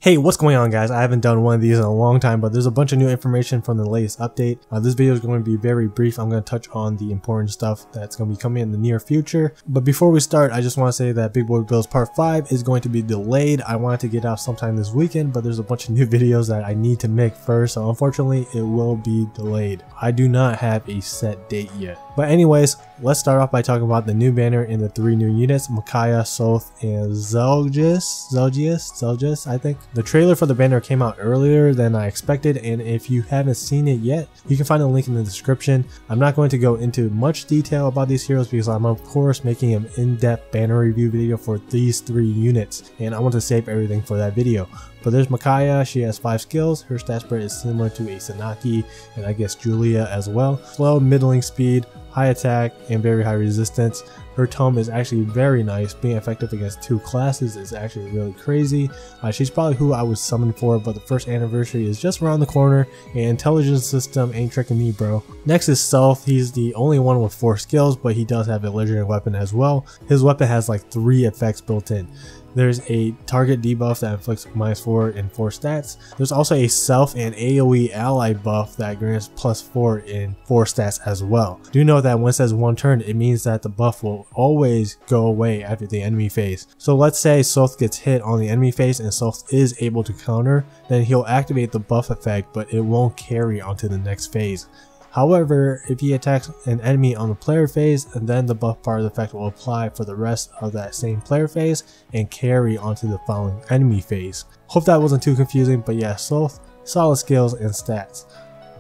Hey, what's going on guys? I haven't done one of these in a long time, but there's a bunch of new information from the latest update. This video is going to be very brief. I'm going to touch on the important stuff that's going to be coming in the near future. But before we start, I just want to say that Big Boy Builds Part 5 is going to be delayed. I wanted to get out sometime this weekend, but there's a bunch of new videos that I need to make first, so unfortunately it will be delayed. I do not have a set date yet. But anyways, let's start off by talking about the new banner in the 3 new units, Micaiah, Soth, and Zelgius, I think. The trailer for the banner came out earlier than I expected, and if you haven't seen it yet, you can find a link in the description. I'm not going to go into much detail about these heroes because I'm of course making an in-depth banner review video for these 3 units, and I want to save everything for that video. But there's Micaiah, she has 5 skills, her stat spread is similar to a Xanek and I guess Julia as well. Slow, middling speed, high attack, and very high resistance. Her tome is actually very nice, being effective against 2 classes is actually really crazy. She's probably who I would summon for, but the first anniversary is just around the corner, and intelligence system ain't tricking me, bro. Next is Soth. He's the only one with 4 skills, but he does have a legendary weapon as well. His weapon has like 3 effects built in. There's a target debuff that inflicts -4 in 4 stats. There's also a self and AoE ally buff that grants +4 in 4 stats as well. Do note that when it says 1 turn, it means that the buff will always go away after the enemy phase. So let's say Soth gets hit on the enemy phase and Soth is able to counter, then he'll activate the buff effect, but it won't carry onto the next phase. However, if he attacks an enemy on the player phase, and then the buff part of the effect will apply for the rest of that same player phase and carry onto the following enemy phase. Hope that wasn't too confusing, but yeah, Soth, solid skills and stats.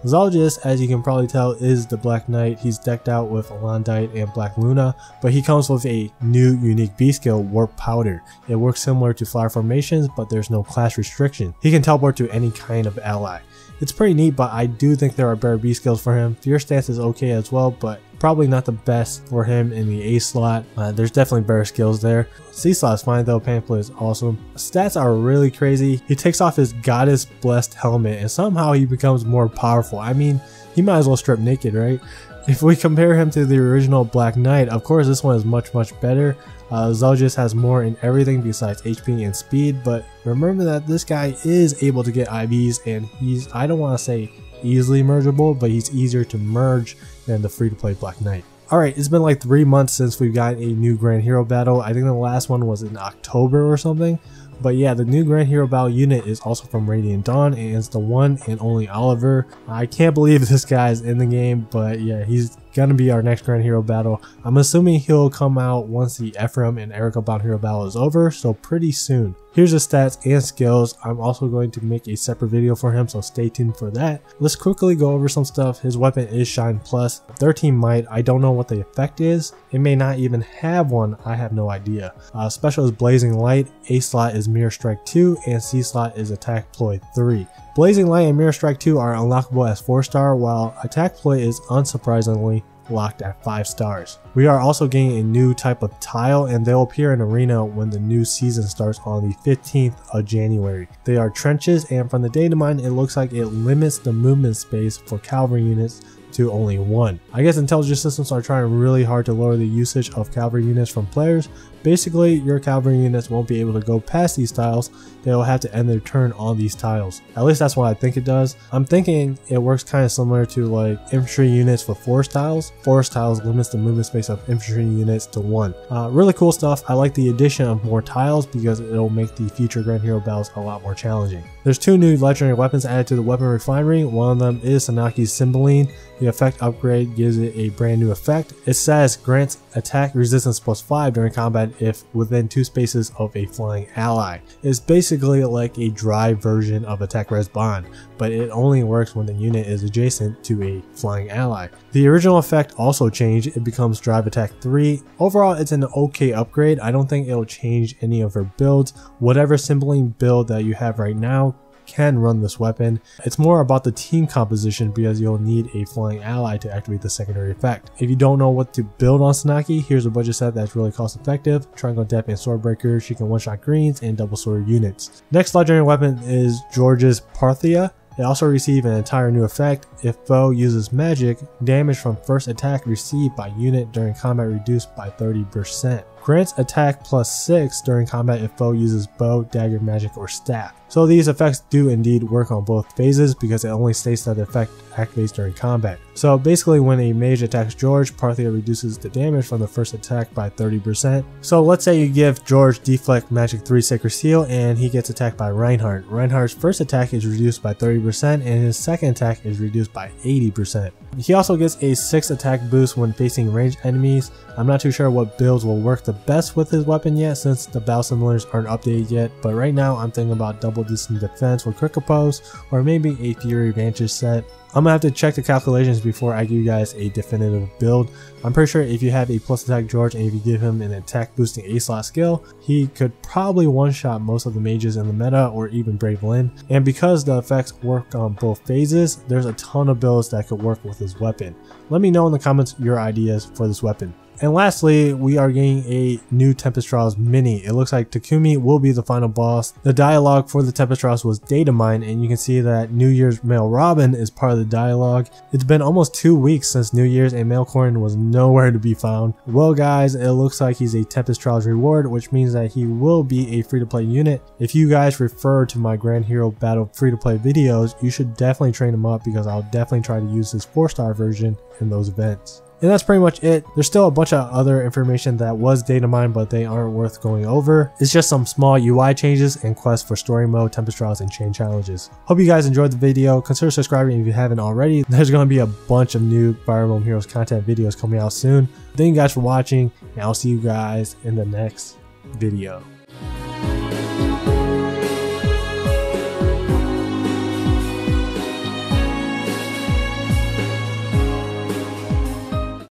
Zelgius, as you can probably tell, is the Black Knight. He's decked out with Alondite and Black Luna, but he comes with a new unique B skill, Warp Powder. It works similar to Flower Formations, but there's no class restriction. He can teleport to any kind of ally. It's pretty neat, but I do think there are better B skills for him. Fear Stance is okay as well, but probably not the best for him in the A slot. There's definitely better skills there. C slot is fine though, Pamphlet is awesome. Stats are really crazy. He takes off his Goddess Blessed helmet and somehow he becomes more powerful. I mean, he might as well strip naked, right? If we compare him to the original Black Knight, of course this one is much better. Zelgius has more in everything besides HP and speed, but remember that this guy is able to get IVs and he's, I don't want to say easily mergeable, but he's easier to merge than the free-to-play Black Knight. Alright, it's been like 3 months since we've gotten a new Grand Hero battle. I think the last one was in October or something. But yeah, the new Grand Hero battle unit is also from Radiant Dawn and it's the one and only Oliver. I can't believe this guy is in the game, but yeah, he's gonna be our next Grand Hero battle. I'm assuming he'll come out once the Ephraim and Erica bound hero battle is over, so pretty soon. Here's his stats and skills. I'm also going to make a separate video for him, so stay tuned for that. Let's quickly go over some stuff. His weapon is Shine Plus, 13 Might. I don't know what the effect is. It may not even have one. I have no idea. Special is Blazing Light. A slot is Mirror Strike 2 and C slot is Attack Ploy 3. Blazing Light and Mirror Strike 2 are unlockable as 4-star, while Attack Ploy is unsurprisingly locked at 5 stars. We are also getting a new type of tile and they'll appear in Arena when the new season starts on the 15th of January. They are trenches and from the Datamined it looks like it limits the movement space for cavalry units to only 1. I guess intelligence systems are trying really hard to lower the usage of cavalry units from players. Basically, your cavalry units won't be able to go past these tiles. They will have to end their turn on these tiles. At least that's what I think it does. I'm thinking it works kind of similar to like infantry units with forest tiles. Forest tiles limits the movement space of infantry units to 1. Really cool stuff. I like the addition of more tiles because it'll make the future Grand Hero battles a lot more challenging. There's 2 new legendary weapons added to the weapon refinery. One of them is Xanek's Cymbeline. The effect upgrade gives it a brand new effect. It says grants attack resistance +5 during combat if within 2 spaces of a flying ally. It's basically like a dry version of attack res bond, but it only works when the unit is adjacent to a flying ally. The original effect also changed. It becomes drive attack 3. Overall it's an okay upgrade. I don't think it'll change any of her builds. Whatever Cymbeline build that you have right now can run this weapon. It's more about the team composition because you'll need a flying ally to activate the secondary effect. If you don't know what to build on Xanek, here's a budget set that's really cost effective. Triangle Depth and Swordbreaker, she can one-shot greens and double sword units. Next legendary weapon is George's Parthia. It also receives an entire new effect. If foe uses magic, damage from first attack received by unit during combat reduced by 30%. grants attack +6 during combat if foe uses bow, dagger, magic, or staff. So these effects do indeed work on both phases because it only states that the effect activates during combat. So basically when a mage attacks George, Parthia reduces the damage from the first attack by 30%. So let's say you give George Deflect Magic 3 Sacred Seal and he gets attacked by Reinhardt. Reinhardt's first attack is reduced by 30% and his second attack is reduced by 80%. He also gets a 6 attack boost when facing ranged enemies. I'm not too sure what builds will work the best with his weapon yet since the battle simulators aren't updated yet, but right now I'm thinking about double distance defense with quick oppose or maybe a Fury Vantage set. I'm gonna have to check the calculations before I give you guys a definitive build. I'm pretty sure if you have a plus attack George and if you give him an attack boosting A slot skill, he could probably one-shot most of the mages in the meta or even Brave Lyn. And because the effects work on both phases, there's a ton of builds that could work with his weapon. Let me know in the comments your ideas for this weapon. And lastly, we are getting a new Tempest Trials mini. It looks like Takumi will be the final boss. The dialogue for the Tempest Trials was Datamined, and you can see that New Year's male Robin is part of the dialogue. It's been almost 2 weeks since New Year's and male Corin was nowhere to be found. Well guys, it looks like he's a Tempest Trials reward, which means that he will be a free-to-play unit. If you guys refer to my Grand Hero Battle free-to-play videos, you should definitely train him up because I'll definitely try to use his 4-star version in those events. And that's pretty much it. There's still a bunch of other information that was data mined, but they aren't worth going over. It's just some small UI changes and quests for story mode, Tempest Trials, and chain challenges. Hope you guys enjoyed the video. Consider subscribing if you haven't already. There's going to be a bunch of new Fire Emblem Heroes content videos coming out soon. Thank you guys for watching, and I'll see you guys in the next video.